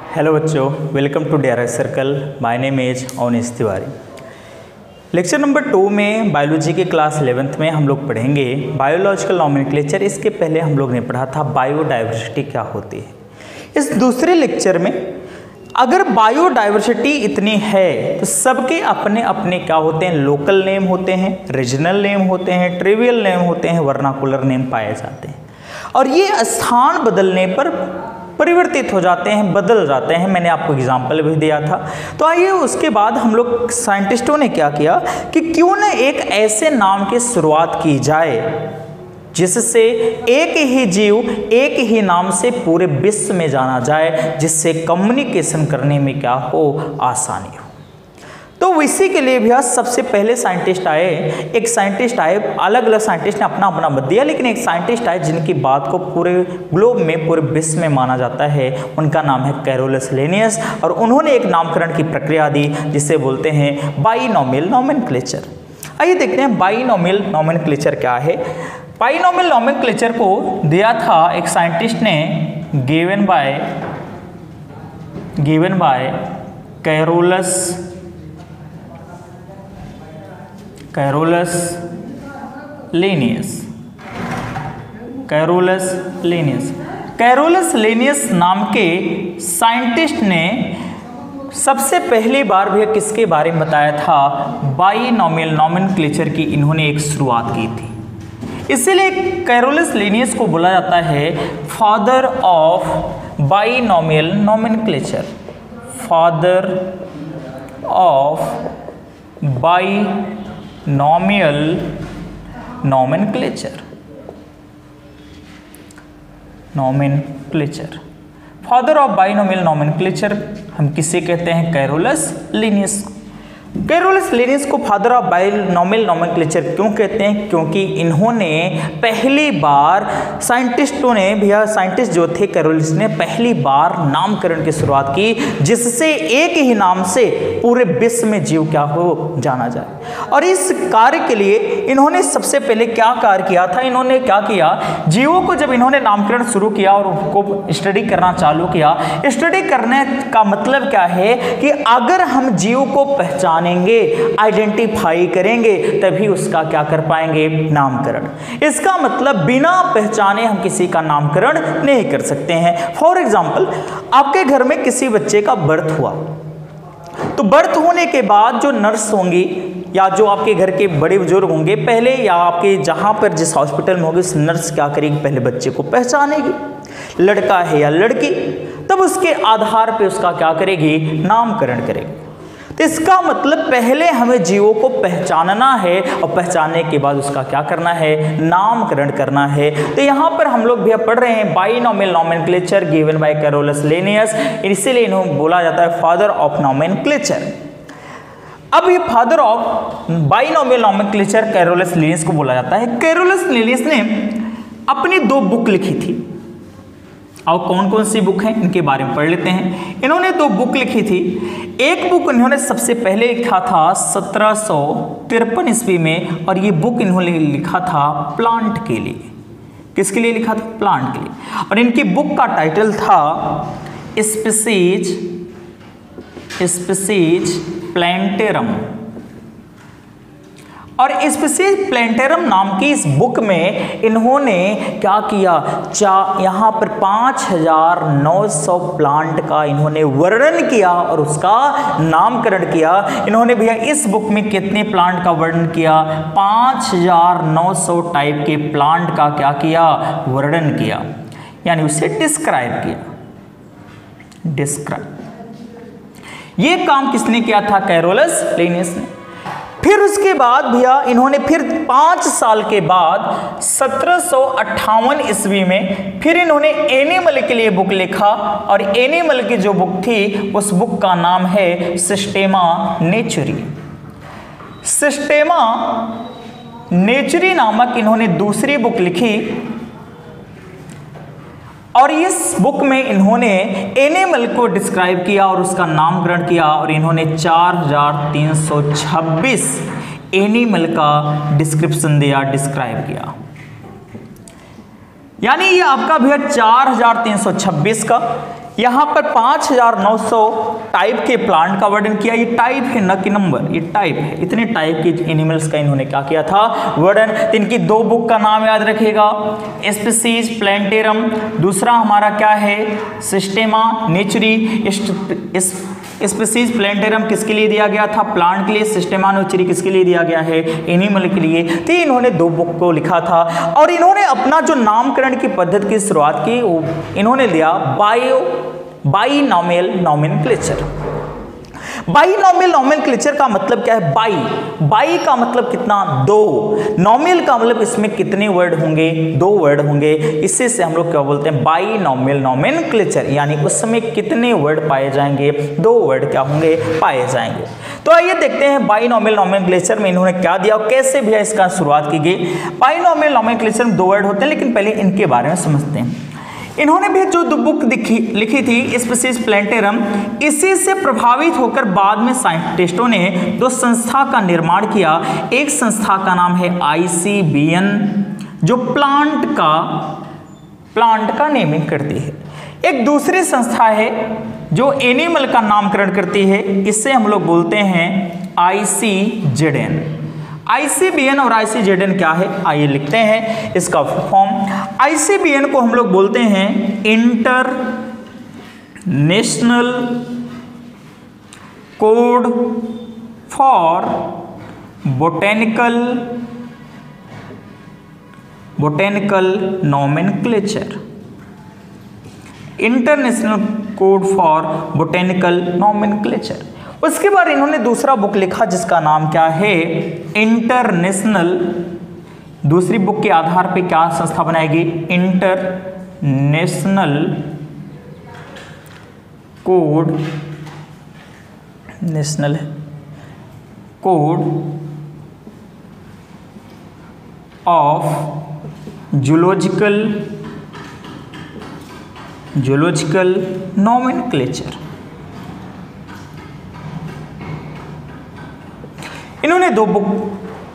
Hello बच्चों, welcome to DRS circle. My name is Avneesh Tiwari. Lecture number 2 में biology के class 11th में हम लोग पढ़ेंगे बायोलॉजिकल नॉमेनक्लेचर। इसके पहले हम लोग ने पढ़ा था बायोडाइवर्सिटी क्या होती है। इस दूसरे लेक्चर में अगर बायोडाइवर्सिटी इतनी है तो सबके अपने अपने क्या होते हैं, लोकल नेम होते हैं, रीजनल नेम होते हैं, ट्रिवियल नेम होते हैं, वर्नाकुलर नेम पाए जाते हैं और ये स्थान बदलने पर परिवर्तित हो जाते हैं, बदल जाते हैं। मैंने आपको एग्जाम्पल भी दिया था। तो आइए उसके बाद हम लोग साइंटिस्टों ने क्या किया कि क्यों न एक ऐसे नाम की शुरुआत की जाए जिससे एक ही जीव एक ही नाम से पूरे विश्व में जाना जाए, जिससे कम्युनिकेशन करने में क्या हो, आसानी हो। तो इसी के लिए भी सबसे पहले साइंटिस्ट आए, एक साइंटिस्ट आए, अलग अलग साइंटिस्ट ने अपना अपना मत दिया, लेकिन एक साइंटिस्ट आए जिनकी बात को पूरे ग्लोब में, पूरे विश्व में माना जाता है। उनका नाम है कैरोलस लिनियस और उन्होंने एक नामकरण की प्रक्रिया दी जिसे बोलते हैं बाइनोमियल नोमेनक्लेचर। आइए देखते हैं बाइनोमियल नोमेनक्लेचर क्या है। बाइनोमियल नोमेनक्लेचर को दिया था एक साइंटिस्ट ने, गिवन बाय कैरोलस लिनियस नाम के साइंटिस्ट ने सबसे पहली बार भी किसके बारे में बताया था, बाइनोमियल नोमेनक्लेचर की इन्होंने एक शुरुआत की थी। इसीलिए कैरोलस लिनियस को बोला जाता है father of binomial nomenclature, father of binomial nomenclature, father of binomial nomenclature हम किसे कहते हैं, कैरोलस लिनियस। कैरोलस लिनियस को फादर ऑफ बाइनोमियल नोमेनक्लेचर क्यों कहते हैं, क्योंकि इन्होंने पहली बार, साइंटिस्टों ने, भैया साइंटिस्ट जो थे कैरोलस ने पहली बार नामकरण की शुरुआत की जिससे एक ही नाम से पूरे विश्व में जीव क्या हो, जाना जाए। और इस कार्य के लिए इन्होंने सबसे पहले क्या कार्य किया था, इन्होंने क्या किया, जीवों को जब इन्होंने नामकरण शुरू किया और उनको स्टडी करना चालू किया। स्टडी करने का मतलब क्या है कि अगर हम जीव को पहचानेंगे, आइडेंटिफाई करेंगे, तभी उसका क्या कर पाएंगे, नामकरण। इसका मतलब बिना पहचाने हम किसी का नामकरण नहीं कर सकते हैं। फॉर एग्जाम्पल, आपके घर में किसी बच्चे का बर्थ हुआ, तो बर्थ होने के बाद जो नर्स होंगी या जो आपके घर के बड़े बुजुर्ग होंगे, पहले या आपके जहां पर जिस हॉस्पिटल में होगी, उस नर्स क्या करेगी, पहले बच्चे को पहचानेगी, लड़का है या लड़की, तब उसके आधार पे उसका क्या करेगी, नामकरण करेगी। तो इसका मतलब पहले हमें जीवों को पहचानना है और पहचानने के बाद उसका क्या करना है, नामकरण करना है। तो यहाँ पर हम लोग भी पढ़ रहे हैं binomial nomenclature given by Carolus Linnaeus, इसीलिए इन्हें बोला जाता है फादर ऑफ नोमेनक्लेचर। अब ये father of binomial nomenclature Carolus Linnaeus को बोला जाता है। कैरोलस लिनियस ने अपनी 2 बुक लिखी थी। और कौन कौन सी बुक हैं इनके बारे में पढ़ लेते हैं। इन्होंने 2 बुक लिखी थी। एक बुक इन्होंने सबसे पहले लिखा था 1753 ईस्वी में, और ये बुक इन्होंने लिखा था प्लांट के लिए। किसके लिए लिखा था, प्लांट के लिए। और इनकी बुक का टाइटल था स्पीसीज प्लांटेरम। और स्पीसीज प्लांटेरम नाम की इस बुक में इन्होंने क्या किया, यहाँ पर 5900 प्लांट का इन्होंने वर्णन किया और उसका नामकरण किया। इन्होंने भैया इस बुक में कितने प्लांट का वर्णन किया, 5900 टाइप के प्लांट का क्या किया, वर्णन किया, यानी उसे डिस्क्राइब किया। ये काम किसने किया था, कैरोलस लिनियस ने। फिर उसके बाद भैया इन्होंने फिर 5 साल के बाद 1758 ईस्वी में फिर इन्होंने एनिमल के लिए बुक लिखा, और एनिमल की जो बुक थी उस बुक का नाम है सिस्टेमा नेचुरी नामक इन्होंने दूसरी बुक लिखी। और इस बुक में इन्होंने एनिमल को डिस्क्राइब किया और उसका नामकरण किया, और इन्होंने 4326 एनिमल का डिस्क्रिप्शन दिया, डिस्क्राइब किया। यानी ये आपका भैया 4326 का यहां पर 5900 टाइप के प्लांट का वर्णन किया। ये टाइप है न कि नंबर, ये टाइप है। इतने टाइप के एनिमल्स का इन्होंने क्या किया था, वर्णन। इनकी 2 बुक का नाम याद रखिएगा, स्पीसीज प्लांटेरम, दूसरा हमारा क्या है, सिस्टेमा नेचुरी। स्पीसीज प्लांटेरम किसके लिए दिया गया था, प्लांट के लिए। सिस्टेमा नेचुरी किसके लिए दिया गया है, एनिमल के लिए। तो इन्होंने 2 बुक को लिखा था और इन्होंने अपना जो नामकरण की पद्धति की शुरुआत की वो इन्होंने दिया बाइनॉमियल नोमेनक्लेचर। बाइनॉमियल नोमेनक्लेचर का मतलब क्या है, बाई का मतलब कितना, 2, नॉमियल का मतलब इसमें कितने वर्ड होंगे, 2 वर्ड होंगे। इससे से हम लोग क्या बोलते हैं, बाइनॉमियल नोमेनक्लेचर, यानी उस समय कितने वर्ड पाए जाएंगे, 2 वर्ड क्या होंगे, पाए जाएंगे। तो आइए देखते हैं बाइनॉमियल नोमेनक्लेचर में इन्होंने क्या दिया और कैसे भी इसका शुरुआत की गई। बाइनॉमियल नोमेनक्लेचर में 2 वर्ड होते हैं, लेकिन पहले इनके बारे में समझते हैं। इन्होंने भी जो बुक लिखी थी स्पीसीज प्लांटेरम, इसी से प्रभावित होकर बाद में साइंटिस्टों ने 2 संस्था का निर्माण किया। एक संस्था का नाम है ICBN जो प्लांट का नेमिंग करती है। एक दूसरी संस्था है जो एनिमल का नामकरण करती है, इससे हम लोग बोलते हैं ICZN। ICBN और ICZN क्या है, आइए लिखते हैं इसका फॉर्म। ICBN को हम लोग बोलते हैं international code for botanical nomenclature. International code for botanical nomenclature. उसके बाद इन्होंने दूसरा बुक लिखा जिसका नाम क्या है, इंटरनेशनल। दूसरी बुक के आधार पे क्या संस्था बनाएगी, international code, national code of zoological nomenclature. इन्होंने 2 बुक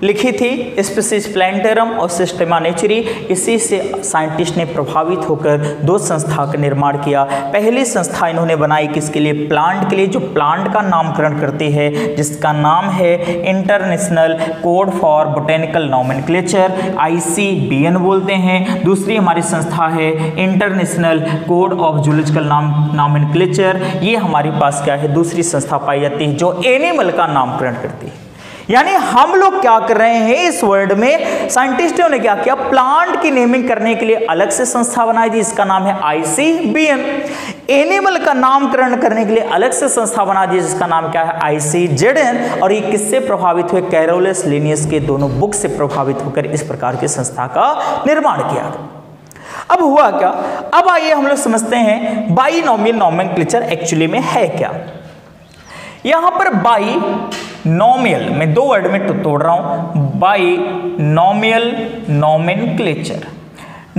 लिखी थी, स्पीसीज प्लांटेरम और सिस्टेमा नेचुरी। इसी से साइंटिस्ट ने प्रभावित होकर 2 संस्था का निर्माण किया। पहली संस्था इन्होंने बनाई किसके लिए, प्लांट के लिए, जो प्लांट का नामकरण करती है, जिसका नाम है international code for botanical nomenclature, ICBN बोलते हैं। दूसरी हमारी संस्था है international code of zoological nomenclature. ये हमारे पास क्या है, दूसरी संस्था पाई जाती है जो एनिमल का नामकरण करती है। यानी हम लोग क्या कर रहे हैं, इस वर्ड में साइंटिस्टों ने क्या किया, प्लांट की नेमिंग करने के लिए अलग से संस्था बनाई थी, इसका नाम है ICBN। एनिमल का नामकरण करने के लिए अलग से संस्था बना दी जिसका नाम क्या है, ICZN। और ये किससे प्रभावित हुए, कैरोलस लिनियस के दोनों बुक से प्रभावित होकर इस प्रकार की संस्था का निर्माण किया। अब हुआ क्या, अब आइए हम लोग समझते हैं बाइनॉमियल नोमेनक्लेचर एक्चुअली में है क्या। यहां पर बाइनॉमियल मैं 2 वर्ड में तोड़ रहा हूं, बाइनॉमियल नोमेनक्लेचर।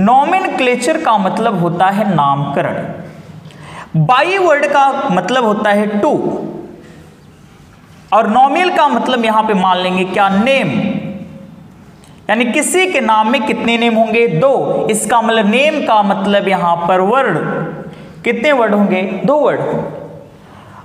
नोमेनक्लेचर का मतलब होता है नामकरण। बाई वर्ड का मतलब होता है 2 और नॉमियल का मतलब यहां पे मान लेंगे क्या, नेम। यानी किसी के नाम में कितने नेम होंगे, 2। इसका मतलब नेम का मतलब यहां पर वर्ड, कितने वर्ड होंगे, 2 वर्ड।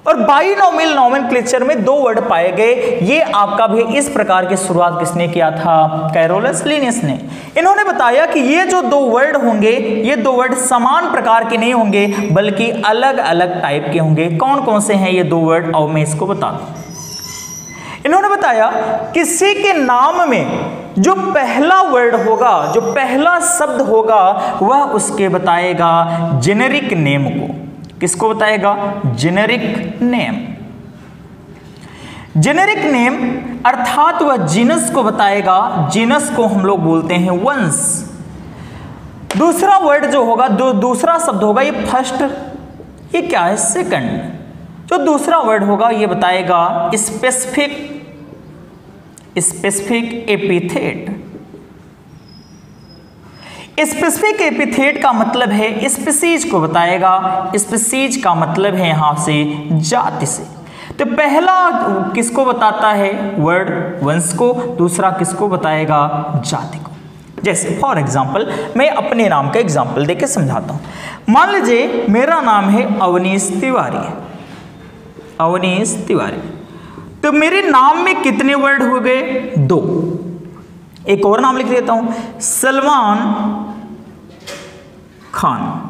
और बाइनॉमियल नोमेनक्लेचर में 2 वर्ड पाए गए। ये आपका भी इस प्रकार की शुरुआत किसने किया था, कैरोलस लिनियस ने। इन्होंने बताया कि ये जो 2 वर्ड होंगे, ये 2 वर्ड समान प्रकार के नहीं होंगे बल्कि अलग अलग टाइप के होंगे। कौन कौन से हैं ये 2 वर्ड, और मैं इसको बता दूं। इन्होंने बताया किसी के नाम में जो पहला वर्ड होगा, जो पहला शब्द होगा, वह उसके बताएगा जेनेरिक नेम को। किसको बताएगा, जेनेरिक नेम। जेनेरिक नेम अर्थात वह जीनस को बताएगा। जीनस को हम लोग बोलते हैं वंश। दूसरा वर्ड जो होगा, दूसरा शब्द होगा, ये फर्स्ट, ये क्या है, सेकंड। जो दूसरा वर्ड होगा ये बताएगा स्पेसिफिक एपिथेट। स्पेसिफिक एपिथेट का मतलब है स्पीसीज को बताएगा। स्पीसीज का मतलब है यहां से जाति से। तो पहला किसको बताता है, वर्ड वंश को, दूसरा किसको बताएगा, जाति को। जैसे फॉर एग्जाम्पल मैं अपने नाम का एग्जाम्पल देके समझाता हूं। मान लीजिए मेरा नाम है अवनीश तिवारी, अवनीश तिवारी, तो मेरे नाम में कितने वर्ड हो गए? 2। एक और नाम लिख देता हूं, सलमान खान,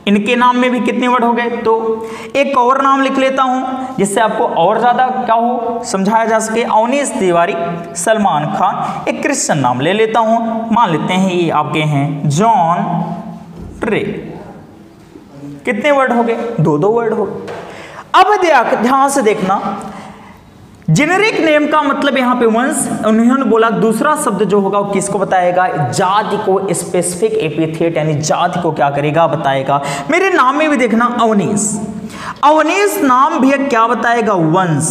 इनके नाम में भी कितने वर्ड हो गए? तो एक और नाम लिख लेता हूं जिससे आपको और ज्यादा क्या हो समझाया जा सके। अवनीश तिवारी, सलमान खान, एक क्रिश्चियन नाम ले लेता हूं, मान लेते हैं ये आपके हैं जॉन ट्रे, कितने वर्ड हो गए? 2 वर्ड हो गए। अब ध्यान से देखना, जेनेरिक नेम का मतलब यहां पे वंश, उन्होंने बोला दूसरा शब्द जो होगा वो किसको बताएगा? जाति को, स्पेसिफिक एपिथेट यानी जाति को क्या करेगा? बताएगा। मेरे नाम में भी देखना अवनीश, अवनीश नाम भी क्या बताएगा? वंश।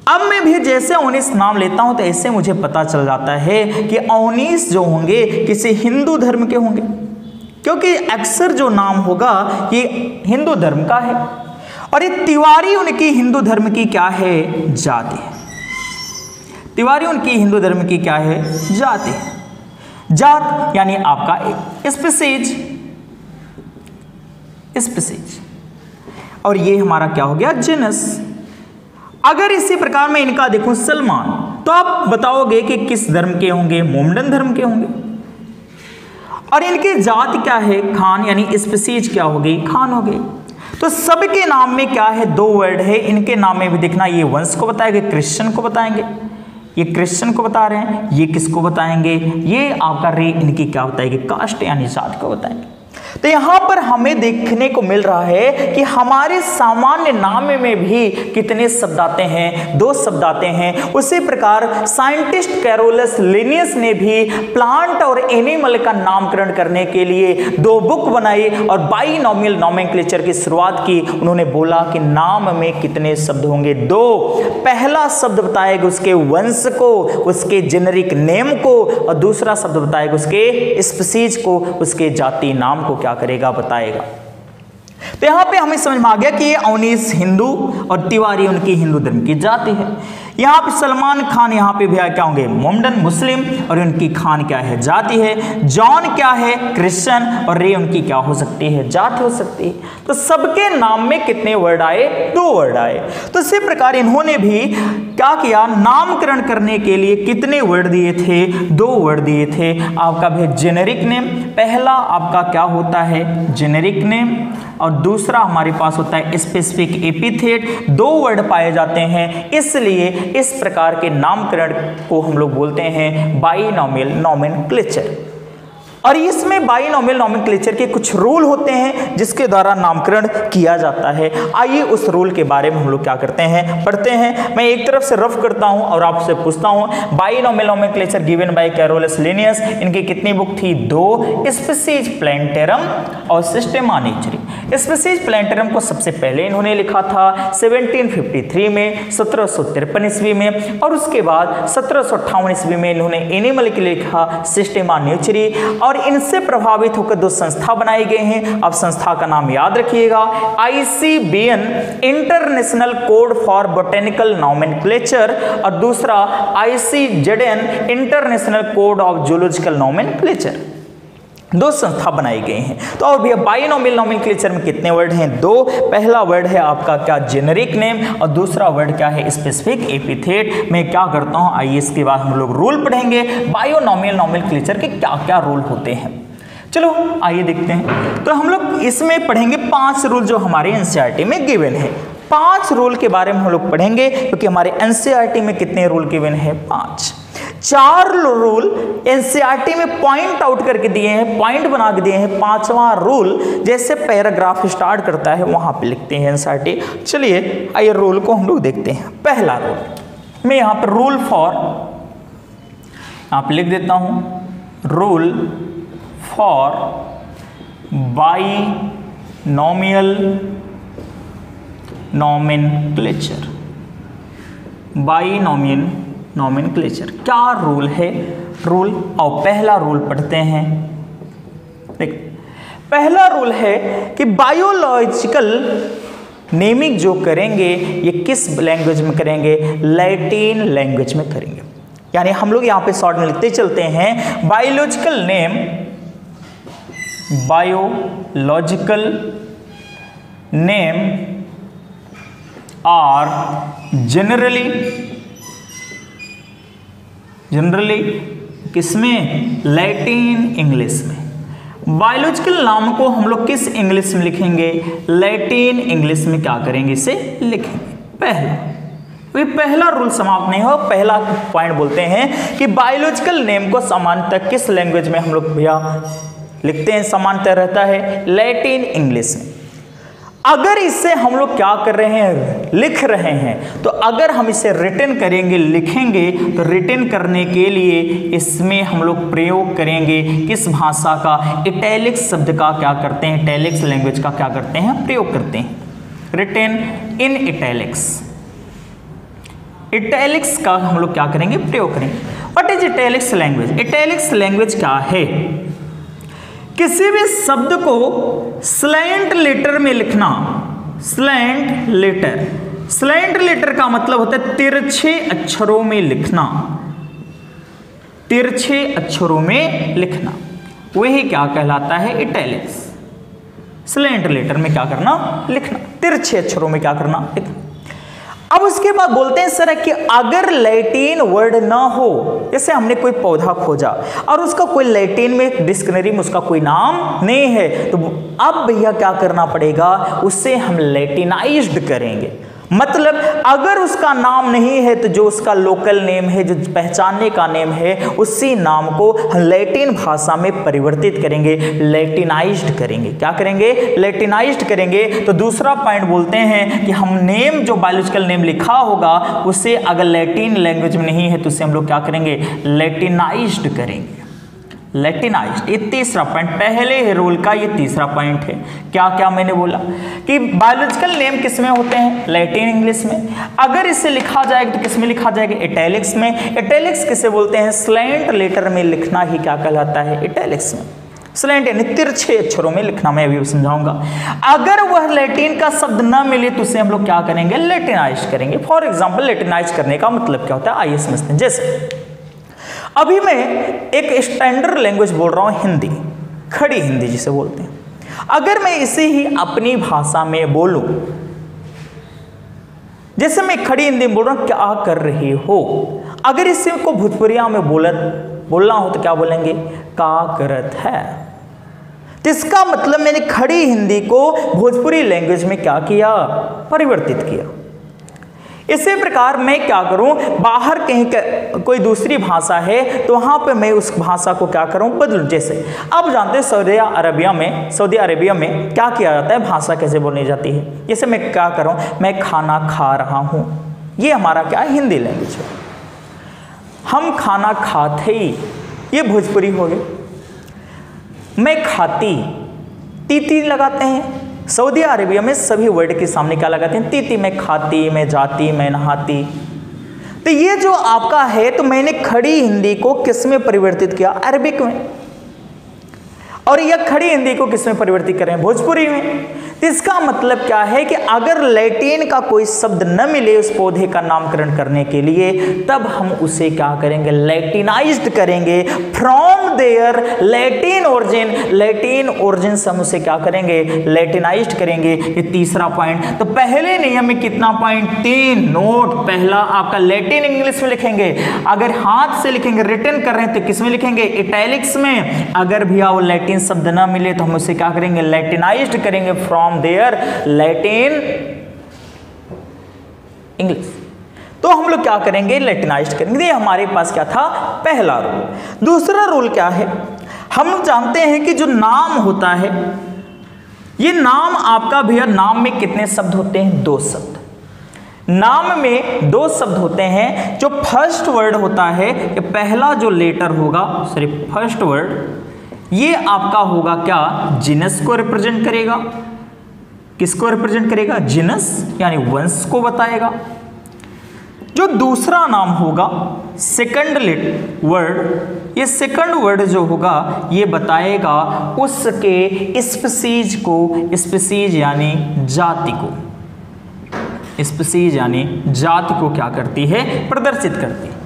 अब मैं भी जैसे अवनीश नाम लेता हूं तो ऐसे मुझे पता चल जाता है कि अवनीश जो होंगे किसी हिंदू धर्म के होंगे, क्योंकि अक्सर जो नाम होगा ये हिंदू धर्म का है, और ये तिवारी उनकी हिंदू धर्म की क्या है? जाति है। तिवारी उनकी हिंदू धर्म की क्या है? जाति है। जात यानी आपका स्पीसीज, स्पीसीज, और ये हमारा क्या हो गया? जीनस। अगर इसी प्रकार मैं इनका देखूं सलमान, तो आप बताओगे कि किस धर्म के होंगे? मोमडन धर्म के होंगे। और इनकी जाति क्या है? खान, यानी स्पीसीज क्या हो गई? खान हो गई। तो सबके नाम में क्या है? 2 वर्ड है। इनके नाम में भी देखना, ये वंश को बताएंगे, क्रिश्चियन को बताएंगे, ये क्रिश्चियन को बता रहे हैं, ये किसको बताएंगे? ये आपका रे इनकी क्या बताएगी? कास्ट यानी जाति को बताएंगे। तो यहां पर हमें देखने को मिल रहा है कि हमारे सामान्य नाम में भी कितने शब्द आते हैं? 2 शब्द आते हैं। उसी प्रकार साइंटिस्ट कैरोलस लिनियस ने भी प्लांट और एनिमल का नामकरण करने के लिए 2 बुक बनाई और बाइनोमियल नोमेनक्लेचर की शुरुआत की। उन्होंने बोला कि नाम में कितने शब्द होंगे? 2। पहला शब्द बताएगा उसके वंश को, उसके जेनेरिक नेम को, और दूसरा शब्द बताएगा उसके स्पीसीज को, उसके जाति नाम को क्या करेगा? बताएगा। तो यहां पे हमें समझ में आ गया कि ये अवनीश हिंदू और तिवारी उनकी हिंदू धर्म की जाति है। यहाँ पे सलमान खान यहाँ पे भैया क्या होंगे? मोमडन मुस्लिम, और उनकी खान क्या है? जाति है। जॉन क्या है? क्रिश्चियन, और रे उनकी क्या हो सकती है? जाति हो सकती है। तो सबके नाम में कितने वर्ड आए? 2 वर्ड आए। तो इसी प्रकार इन्होंने भी क्या किया? नामकरण करने के लिए कितने वर्ड दिए थे? 2 वर्ड दिए थे। आपका भी जेनेरिक नेम, पहला आपका क्या होता है? जेनेरिक नेम, और दूसरा हमारे पास होता है स्पेसिफिक एपिथेट। 2 वर्ड पाए जाते हैं, इसलिए इस प्रकार के नामकरण को हम लोग बोलते हैं बाइनोमियल नोमेनक्लेचर। और इसमें बाइनोमियल नोमेनक्लेचर के कुछ रूल होते हैं जिसके द्वारा नामकरण किया जाता है। आइए उस रूल के बारे में हम लोग क्या करते हैं? पढ़ते हैं। मैं एक तरफ से रफ करता हूं और आपसे पूछता हूं, binomial nomenclature given by Carolus Linnaeus, इनकी कितनी बुक थी? 2, स्पीसीज प्लैंटेरम और सिस्टेमा नेचुरी। स्पीसीज प्लैंटेरम को सबसे पहले इन्होंने लिखा था 1753 में, 1753 ईस्वी में, और उसके बाद 1758 ईस्वी में इन्होंने एनिमल के लिए लिखा सिस्टेमा नेचुरी। और इनसे प्रभावित होकर 2 संस्था बनाई गई हैं। अब संस्था का नाम याद रखिएगा, ICBN international code for botanical nomenclature, और दूसरा ICZN international code of zoological nomenclature. 2 संस्था बनाई गई हैं। तो अब भैया बाइनोमियल नोमेनक्लेचर में कितने वर्ड हैं? 2। पहला वर्ड है आपका क्या? जेनेरिक नेम, और दूसरा वर्ड क्या है? Specific epithet. मैं क्या करता हूं, आइए इसके बाद हम लोग रूल पढ़ेंगे बाइनोमियल नोमेनक्लेचर के क्या क्या रूल होते हैं। चलो आइए देखते हैं। तो हम लोग इसमें पढ़ेंगे 5 रूल जो हमारे एनसीईआरटी में गिवन है। 5 रूल के बारे में हम लोग पढ़ेंगे क्योंकि हमारे एनसीईआरटी में कितने रूल गिवन है? 5। 4 रूल एनसीईआरटी में पॉइंट आउट करके दिए हैं, पॉइंट बना के दिए हैं। 5वां रूल जैसे पैराग्राफ स्टार्ट करता है वहां पे लिखते हैं एनसीईआरटी। चलिए आइए रूल को हम लोग देखते हैं। पहला रूल मैं यहां पर रूल फॉर यहां पे लिख देता हूं, rule for binomial nomenclature. Binomial nomenclature क्या रूल है? रूल, और पहला रूल पढ़ते हैं। देख, पहला रूल है कि बायोलॉजिकल नेमिंग जो करेंगे ये किस लैंग्वेज में करेंगे? लैटिन लैंग्वेज में करेंगे। यानी हम लोग यहां पे शॉर्ट में लिखते चलते हैं बायोलॉजिकल नेम आर जनरली किसमें? लैटिन इंग्लिश में। बायोलॉजिकल नाम को हम लोग किस इंग्लिश में लिखेंगे? लैटिन इंग्लिश में क्या करेंगे? इसे लिखेंगे। पहला रूल समाप्त नहीं हो। पहला पॉइंट बोलते हैं कि बायोलॉजिकल नेम को सामान्यतः किस लैंग्वेज में हम लोग भैया लिखते हैं? सामान्यतः रहता है लैटिन इंग्लिश में। अगर इसे हम लोग क्या कर रहे हैं? लिख रहे हैं। तो अगर हम इसे रिटन करेंगे, लिखेंगे, तो रिटन करने के लिए इसमें हम लोग प्रयोग करेंगे किस भाषा का? इटैलिक्स शब्द का क्या करते हैं? इटैलिक्स लैंग्वेज का क्या करते हैं? प्रयोग करते हैं। Written in italics. इटैलिक्स का हम लोग क्या करेंगे? प्रयोग करेंगे। What is italics language? Italics language क्या है? किसी भी शब्द को स्लैंट लेटर में लिखना। स्लैंट लेटर का मतलब होता है तिरछे अक्षरों में लिखना। तिरछे अक्षरों में लिखना, वही क्या कहलाता है? इटैलिक्स। स्लैंट लेटर में क्या करना? लिखना। तिरछे अक्षरों में क्या करना? लिखना। अब उसके बाद बोलते हैं सर कि अगर लैटिन वर्ड ना हो, जैसे हमने कोई पौधा खोजा और उसका कोई लैटिन में डिक्शनरी में उसका कोई नाम नहीं है, तो अब भैया क्या करना पड़ेगा? उसे हम लैटिनाइज्ड करेंगे। मतलब अगर उसका नाम नहीं है तो जो उसका लोकल नेम है, जो पहचानने का नेम है, उसी नाम को हम लैटिन भाषा में परिवर्तित करेंगे, लैटिनाइज्ड करेंगे। क्या करेंगे? लैटिनाइज्ड करेंगे। तो दूसरा पॉइंट बोलते हैं कि हम नेम, जो बायोलॉजिकल नेम लिखा होगा, उसे अगर लैटिन लैंग्वेज में नहीं है तो उसे हम लोग क्या करेंगे? लैटिनाइज्ड करेंगे। लैटिनाइज्ड। ये तीसरा पॉइंट, पहले रूल का ये तीसरा पॉइंट है। क्या क्या मैंने बोला कि बायोलॉजिकल नेम किस में होते हैं? लैटिन इंग्लिश में। अगर इसे लिखा जाएगा तो किस में लिखा जाएगा? इटैलिक्स में। इटैलिक्स किसे बोलते हैं? स्लैंट लेटर में लिखना ही क्या कहलाता है? इटैलिक्स में। स्लैंट यानी तिरछे अक्षरों में लिखना, मैं अभी समझाऊंगा। अगर वह लैटिन का शब्द न मिले तो उसे हम लोग क्या करेंगे? लैटिनाइज करेंगे। फॉर एग्जाम्पल, लैटिनाइज करने का मतलब क्या होता है? आइए समझते हैं। जैसे अभी मैं एक स्टैंडर्ड लैंग्वेज बोल रहा हूं, हिंदी, खड़ी हिंदी जिसे बोलते हैं। अगर मैं इसे ही अपनी भाषा में बोलूं, जैसे मैं खड़ी हिंदी में बोल रहा हूं, क्या कर रही हो? अगर इसे को भोजपुरिया में बोलना हो तो क्या बोलेंगे? का करत है। तो इसका मतलब मैंने खड़ी हिंदी को भोजपुरी लैंग्वेज में क्या किया? परिवर्तित किया। इसी प्रकार मैं क्या करूं? बाहर कहीं कोई दूसरी भाषा है तो वहां पे मैं उस भाषा को क्या करूं? बदलूं। जैसे अब जानते हैं सऊदी अरेबिया में क्या किया जाता है? भाषा कैसे बोलनी जाती है? जैसे मैं क्या करूं? मैं खाना खा रहा हूं। ये हमारा क्या है? हिंदी लैंग्वेज है। हम खाना खाते ही, ये भोजपुरी हो गए। मैं खाती, तीती लगाते हैं। सऊदी अरेबिया में सभी वर्ड के सामने क्या लगाते हैं? तीती। मैं खाती, मैं जाती, मैं नहाती। तो ये जो आपका है, तो मैंने खड़ी हिंदी को किस में परिवर्तित किया? अरबिक में। और यह खड़ी हिंदी को किस में परिवर्तित करें? भोजपुरी में। तो इसका मतलब क्या है कि अगर लैटिन का कोई शब्द न मिले उस पौधे का नामकरण करने के लिए, तब हम उसे क्या करेंगे? लैटिनाइज्ड करेंगे। फ्रॉम देयर लैटिन ओरिजिन से हम उसे क्या करेंगे? लैटिनाइज्ड करेंगे। ये तीसरा पॉइंट। तो पहले नियम में कितना पॉइंट? 3 नोट। पहला आपका लैटिन इंग्लिश में लिखेंगे। अगर हाथ से लिखेंगे, रिटन कर रहे हैं, तो किस में लिखेंगे? इटैलिक्स में। अगर भैया वो लैटिन शब्द ना मिले तो हम उसे क्या करेंगे? लैटिनाइज्ड करेंगे फ्रॉम देयर लैटिन इंग्लिश। तो हम लोग क्या करेंगे? लैटिनाइज्ड करेंगे। ये हमारे पास क्या था? पहला रूल। दूसरा रूल क्या है? हम जानते हैं कि जो नाम होता है, ये नाम आपका भैया, नाम में कितने शब्द होते हैं? 2 शब्द। नाम में 2 शब्द होते हैं। जो फर्स्ट वर्ड होता है, ये पहला जो लेटर होगा, सॉरी फर्स्ट वर्ड, ये आपका होगा क्या? जिनस को रिप्रेजेंट करेगा। किसको रिप्रेजेंट करेगा? जिनस, यानी वंश को बताएगा। जो दूसरा नाम होगा, सेकंड वर्ड, ये सेकंड वर्ड जो होगा ये बताएगा उसके स्पीसीज को, स्पीसीज यानी जाति को, स्पीसीज यानी जाति को क्या करती है? प्रदर्शित करती है।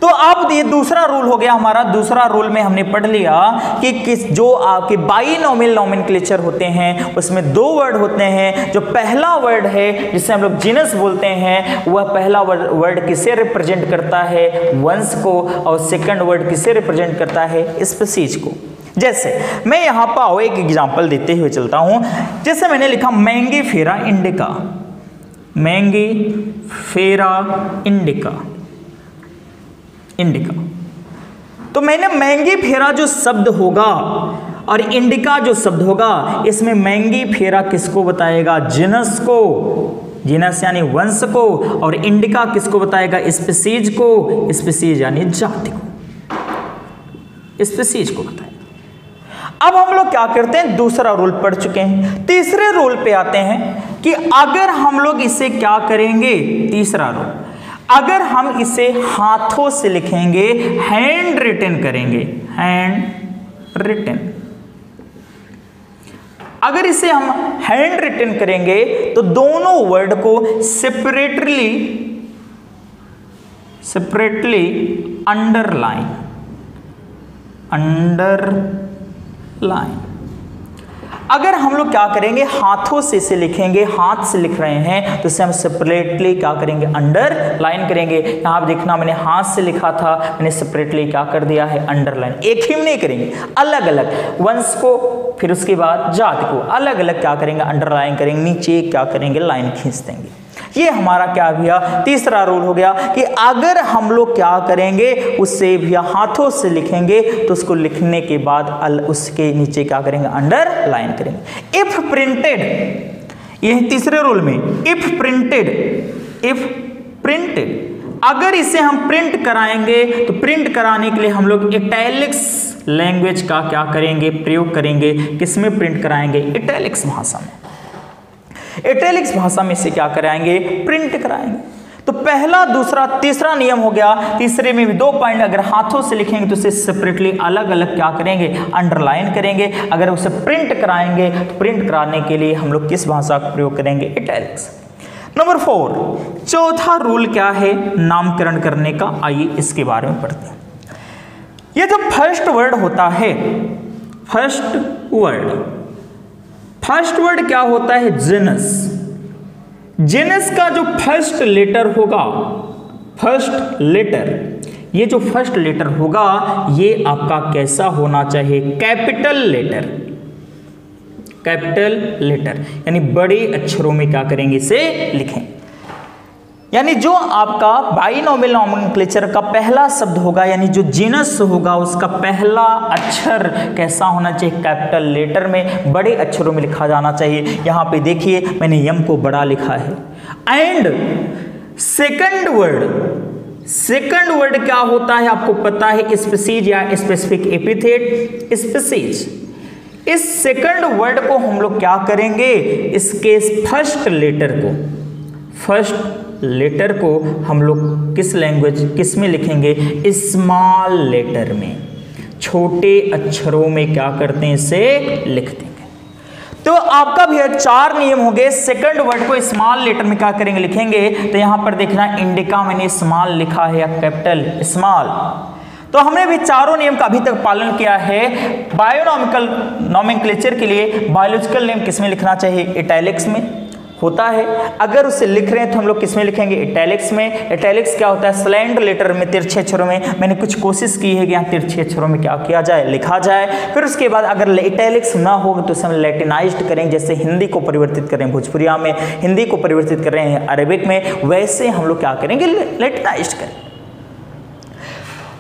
तो अब ये दूसरा रूल हो गया हमारा। दूसरा रूल में हमने पढ़ लिया कि जो आपके बाइनोमियल नोमेनक्लेचर होते हैं उसमें दो वर्ड होते हैं। जो पहला वर्ड है जिसे हम लोग जीनस बोलते हैं, वह पहला वर्ड किसे रिप्रेजेंट करता है? वंश को। और सेकंड वर्ड किसे रिप्रेजेंट करता है? स्पीशीज को। जैसे मैं यहां पर आओ एक एग्जांपल देते हुए चलता हूं। जैसे मैंने लिखा Mangifera indica, Mangifera indica, indica. तो मैंने मैंगीफेरा जो शब्द होगा और इंडिका जो शब्द होगा, इसमें मैंगीफेरा किसको बताएगा? जीनस को, जीनस यानी वंश को, और इंडिका किसको बताएगा? स्पीशीज को, स्पीशीज यानी जाति को, स्पीशीज को बताएगा। अब हम लोग क्या करते हैं? दूसरा रूल पढ़ चुके हैं। तीसरे रूल पे आते हैं कि अगर हम लोग इसे क्या करेंगे? तीसरा रूल, अगर हम इसे हाथों से लिखेंगे, हैंड रिटन करेंगे, हैंड रिटन, अगर इसे हम हैंड रिटन करेंगे तो दोनों वर्ड को सेपरेटली अंडरलाइन, अंडरलाइन। अगर हम लोग क्या करेंगे? हाथों से इसे लिखेंगे, हाथ से लिख रहे हैं तो इसे हम सेपरेटली क्या करेंगे? अंडरलाइन करेंगे। यहां देखना मैंने हाथ से लिखा था, मैंने सेपरेटली क्या कर दिया है? अंडरलाइन। एक ही में नहीं करेंगे, अलग अलग, वंश को फिर उसके बाद जाति को अलग अलग क्या करेंगे? अंडरलाइन करेंगे, नीचे क्या करेंगे? लाइन खींच देंगे। ये हमारा क्या भैया? तीसरा रूल हो गया कि अगर हम लोग क्या करेंगे? उससे भैया हाथों से लिखेंगे तो उसको लिखने के बाद उसके नीचे क्या करेंगे? अंडरलाइन करेंगे। इफ प्रिंटेड, ये तीसरे रूल में, इफ प्रिंटेड, अगर इसे हम प्रिंट कराएंगे तो प्रिंट कराने के लिए हम लोग इटैलिक्स लैंग्वेज का क्या करेंगे? प्रयोग करेंगे। किसमें प्रिंट कराएंगे? इटैलिक्स भाषा में। इटैलिक्स भाषा में इसे क्या कराएंगे? प्रिंट कराएंगे। तो पहला, दूसरा, तीसरा नियम हो गया। तीसरे में भी दो पॉइंट, अगर हाथों से लिखेंगे तो उसे सेपरेटली अलग अलग क्या करेंगे? अंडरलाइन करेंगे। अगर उसे प्रिंट कराएंगे तो प्रिंट कराने के लिए हम लोग किस भाषा का प्रयोग करेंगे? इटैलिक्स। नंबर 4, चौथा रूल क्या है नामकरण करने का? आइए इसके बारे में पढ़ते हैं। ये जो फर्स्ट वर्ड होता है, फर्स्ट वर्ड क्या होता है? जीनस। जीनस का जो फर्स्ट लेटर होगा, फर्स्ट लेटर, ये जो फर्स्ट लेटर होगा ये आपका कैसा होना चाहिए? कैपिटल लेटर, कैपिटल लेटर, यानी बड़े अक्षरों में क्या करेंगे? इसे लिखें। यानी जो आपका बाइनोमियल नोमेनक्लेचर का पहला शब्द होगा, यानी जो जीनस होगा, उसका पहला अक्षर कैसा होना चाहिए? कैपिटल लेटर में, बड़े अक्षरों में लिखा जाना चाहिए। यहाँ पे देखिए मैंने यम को बड़ा लिखा है। एंड सेकंड वर्ड क्या होता है? आपको पता है, स्पीशीज या स्पेसिफिक एपिथेट, स्पीशीज। इस सेकंड वर्ड को हम लोग क्या करेंगे? इसके फर्स्ट लेटर को हम लोग किस लैंग्वेज, किस में लिखेंगे? स्मॉल लेटर में, छोटे अक्षरों में क्या करते हैं? इसे लिख देंगे। तो आपका भी 4 नियम हो गए। सेकंड वर्ड को स्मॉल लेटर में क्या करेंगे? लिखेंगे। तो यहां पर देखना, इंडिका मैंने स्मॉल लिखा है या कैपिटल स्मॉल। तो हमने भी चारों नियम का अभी तक पालन किया है। बायोनॉमिकल नोमेनक्लेचर के लिए बायोलॉजिकल नेम किस में लिखना चाहिए? इटैलिक्स में होता है। अगर उसे लिख रहे हैं तो हम लोग किस में लिखेंगे? इटैलिक्स में। इटैलिक्स क्या होता है? स्लैंड लेटर में, तिरछे अक्षरों में। मैंने कुछ कोशिश की है कि यहाँ तिरछे अक्षरों में क्या किया जाए? लिखा जाए। फिर उसके बाद अगर इटैलिक्स ना हो तो उसे हम लैटिनाइज्ड करेंगे। जैसे हिंदी को परिवर्तित करें भोजपुरिया में, हिंदी को परिवर्तित कर रहे हैं अरेबिक में, वैसे हम लोग क्या करेंगे? लैटिनाइज्ड करेंगे।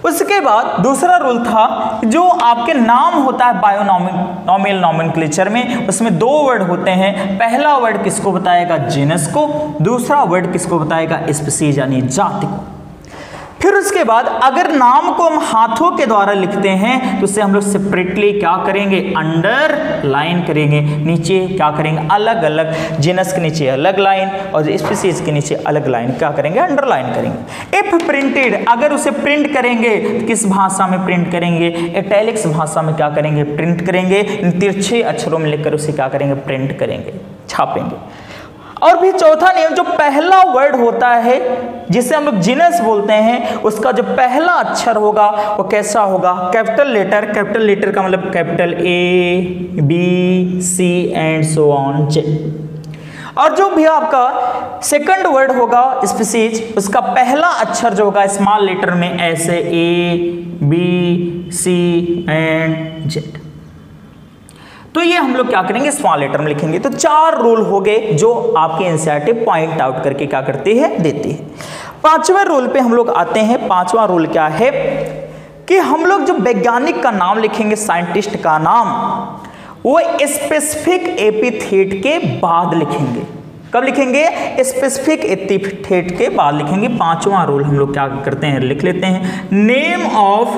उसके बाद दूसरा रूल था, जो आपके नाम होता है बायोनोमियल नोमेनक्लेचर में, उसमें 2 वर्ड होते हैं। पहला वर्ड किसको बताएगा? जीनस को। दूसरा वर्ड किसको बताएगा? स्पीशीज यानी जाति को। फिर उसके बाद अगर नाम को हम हाथों के द्वारा लिखते हैं तो उसे हम लोग सेपरेटली क्या करेंगे? अंडरलाइन करेंगे। नीचे क्या करेंगे? अलग अलग, जीनस के नीचे अलग लाइन और स्पीशीज के नीचे अलग लाइन क्या करेंगे? अंडरलाइन करेंगे। इफ प्रिंटेड, अगर उसे प्रिंट करेंगे तो किस भाषा में प्रिंट करेंगे? इटैलिक्स भाषा में क्या करेंगे? प्रिंट करेंगे। तिरछे अक्षरों में लिखकर उसे क्या करेंगे? प्रिंट करेंगे, छापेंगे। और भी चौथा नियम, जो पहला वर्ड होता है जिसे हम लोग जीनस बोलते हैं, उसका जो पहला अक्षर होगा वो कैसा होगा, कैपिटल लेटर। कैपिटल लेटर का मतलब capital A B C and so on Z। और जो भी आपका सेकंड वर्ड होगा स्पीसीज, उसका पहला अक्षर जो होगा स्मॉल लेटर में ऐसे A B C and Z। तो ये हम लोग क्या करेंगे, स्मॉल लेटर में लिखेंगे। तो 4 रूल हो गए जो आपके एनसीईआरटी पॉइंट आउट करके क्या करती है, देती है। 5वें रूल पे हम लोग आते हैं। 5वां रूल क्या है कि हम लोग जो वैज्ञानिक का नाम लिखेंगे, साइंटिस्ट का नाम, वो स्पेसिफिक एपिथेट के बाद लिखेंगे। कब लिखेंगे, स्पेसिफिक एपिथेट के बाद लिखेंगे। 5वां रूल हम लोग क्या करते हैं, लिख लेते हैं। Name of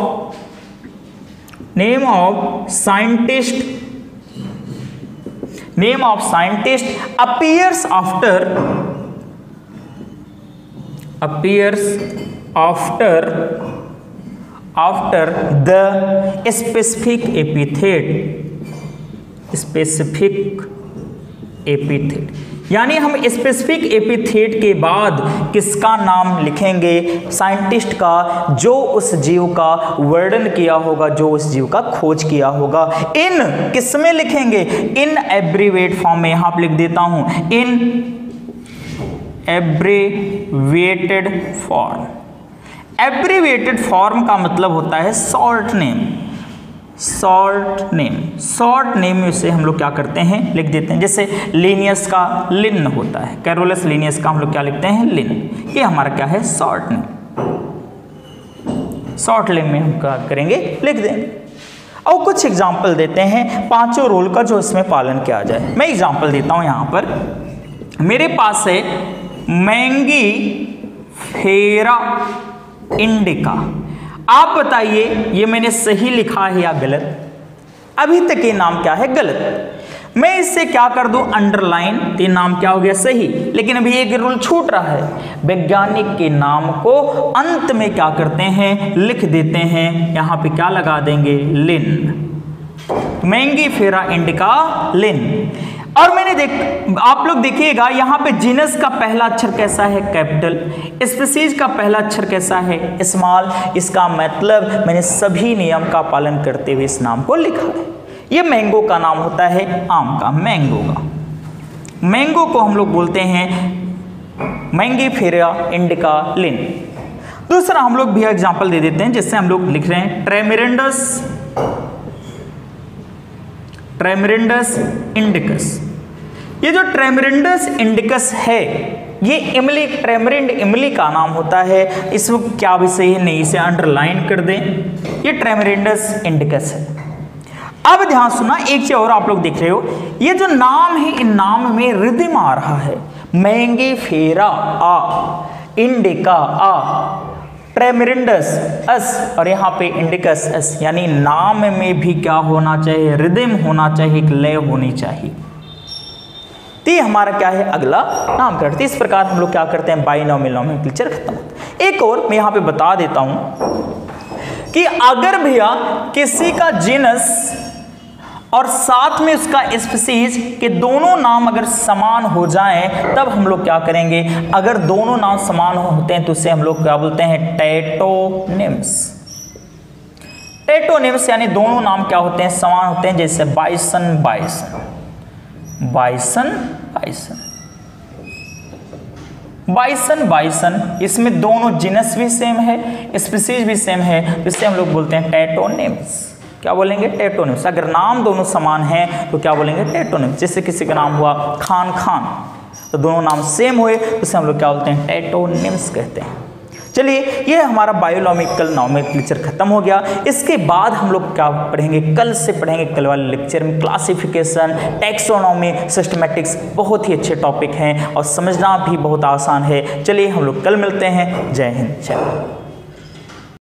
scientist appears after the specific epithet। यानी हम स्पेसिफिक एपिथेट के बाद किसका नाम लिखेंगे, साइंटिस्ट का, जो उस जीव का वर्णन किया होगा, जो उस जीव का खोज किया होगा। इन किस में लिखेंगे, इन एब्रीवेट फॉर्म में। यहां पर लिख देता हूं, इन एब्रीवेटेड फॉर्म। एब्रीवेटेड फॉर्म का मतलब होता है शॉर्ट नेम। शॉर्ट नेम से हम लोग क्या करते हैं, लिख देते हैं। जैसे लिनियस का लिन होता है, कैरोलस लिनियस का हम लोग क्या लिखते हैं, लिन। ये हमारा क्या है, शॉर्ट नेम। शॉर्ट नेम में हम क्या करेंगे, लिख देंगे। और कुछ एग्जाम्पल देते हैं 5 रूल का जो इसमें पालन किया जाए। मैं एग्जाम्पल देता हूं। यहां पर मेरे पास है मैंगी फेरा इंडिका। आप बताइए ये मैंने सही लिखा है या गलत। अभी तक ये नाम क्या है, गलत। मैं इससे क्या कर दूं, अंडरलाइन। ये नाम क्या हो गया, सही। लेकिन अभी एक रूल छूट रहा है, वैज्ञानिक के नाम को अंत में क्या करते हैं, लिख देते हैं। यहां पे क्या लगा देंगे, लिन। मैंगी फेरा इंडिका लिन। और मैंने आप लोग देखिएगा यहां पे जीनस का पहला अक्षर कैसा है, कैपिटल। स्पीसीज का पहला अक्षर कैसा है, स्मॉल। इसका मतलब मैंने सभी नियम का पालन करते हुए इस नाम को लिखा है। ये मैंगो का नाम होता है, आम का, मैंगो का। मैंगो को हम लोग बोलते हैं मैंगी फेरा इंडिका लिन। दूसरा हम लोग भी एग्जाम्पल दे देते हैं, जिससे हम लोग लिख रहे हैं ट्रेमेरेंडस इंडिकस। ये जो ट्रेमेरेंडस इंडिकस है, ये इमली, ट्रेमेरिंड इमली का नाम होता है। इसमें क्या भी सही नहीं, इसे अंडरलाइन कर दें। ये ट्रेमेरेंडस इंडिकस है। अब ध्यान सुना, एक चीज और आप लोग देख रहे हो, ये जो नाम है, इन नाम में रिदम आ रहा है। मैंगी फेरा आ, इंडिका आ, ट्रेमेरेंडस अस, और यहाँ पे इंडिकस अस। यानी नाम में भी क्या होना चाहिए, रिदम होना चाहिए, एक लय होनी चाहिए। तो ये हमारा क्या है, अगला नाम करते। इस प्रकार हम लोग क्या करते हैं, बाइनोमियल नोमेनक्लेचर खत्म होता है। एक और मैं यहाँ पे बता देता हूँ कि अगर भैया किसी का जीनस और साथ में उसका स्पीसीज के दोनों नाम अगर समान हो जाएं, तब हम लोग क्या करेंगे। अगर दोनों नाम समान होते हैं तो उसे हम लोग क्या बोलते हैं, टैटोनिम्स। टैटोनिम्स यानी दोनों नाम क्या होते हैं, समान होते हैं। जैसे bison bison, bison bison, bison bison, इसमें दोनों जीनस भी सेम है, स्पीसीज भी सेम है, इससे हम लोग बोलते हैं टैटोनिम्स। क्या बोलेंगे, टैटोनिम्स। अगर नाम दोनों समान हैं तो क्या बोलेंगे, टैटोनिम्स। जैसे किसी का नाम हुआ खान खान, तो दोनों नाम सेम हुए तो उसे हम लोग क्या बोलते हैं, टैटोनिम्स कहते हैं। चलिए, ये हमारा बायोलॉजिकल नोमेनक्लेचर खत्म हो गया। इसके बाद हम लोग क्या पढ़ेंगे, कल से पढ़ेंगे, कल वाले लेक्चर में क्लासिफिकेशन, टैक्सोनॉमी, सिस्टमैटिक्स। बहुत ही अच्छे टॉपिक हैं और समझना भी बहुत आसान है। चलिए हम लोग कल मिलते हैं। जय हिंद, जय भारत।